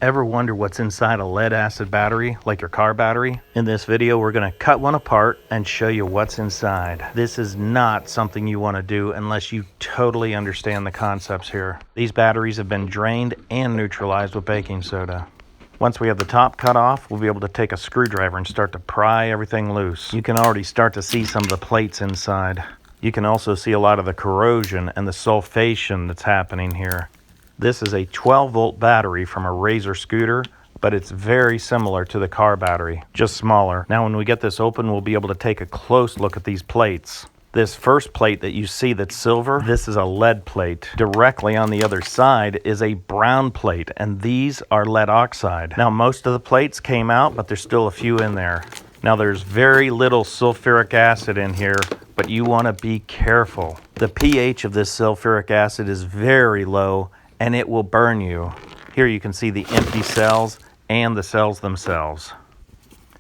Ever wonder what's inside a lead acid battery, like your car battery? In this video, we're gonna cut one apart and show you what's inside. This is not something you wanna do unless you totally understand the concepts here. These batteries have been drained and neutralized with baking soda. Once we have the top cut off, we'll be able to take a screwdriver and start to pry everything loose. You can already start to see some of the plates inside. You can also see a lot of the corrosion and the sulfation that's happening here. This is a 12-volt battery from a Razor scooter, but it's very similar to the car battery, just smaller. Now when we get this open, we'll be able to take a close look at these plates. This first plate that you see that's silver, this is a lead plate. Directly on the other side is a brown plate, and these are lead oxide. Now most of the plates came out, but there's still a few in there. Now there's very little sulfuric acid in here, but you want to be careful. The pH of this sulfuric acid is very low, and it will burn you. Here you can see the empty cells and the cells themselves.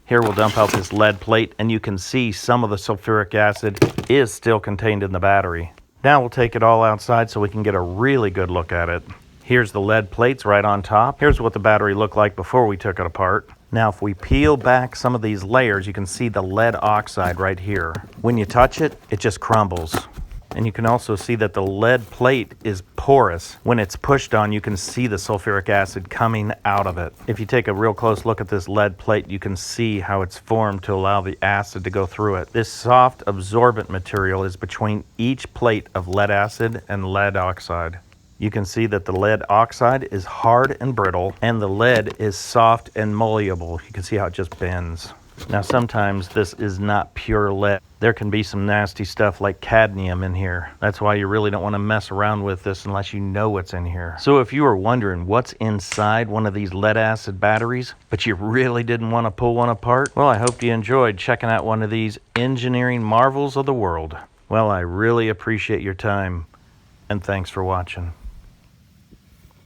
Here we'll dump out this lead plate, and you can see some of the sulfuric acid is still contained in the battery. Now we'll take it all outside so we can get a really good look at it. Here's the lead plates right on top. Here's what the battery looked like before we took it apart. Now if we peel back some of these layers, you can see the lead oxide right here. When you touch it, it just crumbles. And you can also see that the lead plate is porous. When it's pushed on, you can see the sulfuric acid coming out of it. If you take a real close look at this lead plate, you can see how it's formed to allow the acid to go through it. This soft absorbent material is between each plate of lead acid and lead oxide. You can see that the lead oxide is hard and brittle, and the lead is soft and malleable. You can see how it just bends. Now sometimes this is not pure lead. There can be some nasty stuff like cadmium in here. That's why you really don't want to mess around with this unless you know what's in here. So if you were wondering what's inside one of these lead acid batteries, but you really didn't want to pull one apart, well, I hope you enjoyed checking out one of these engineering marvels of the world. Well, I really appreciate your time, and thanks for watching.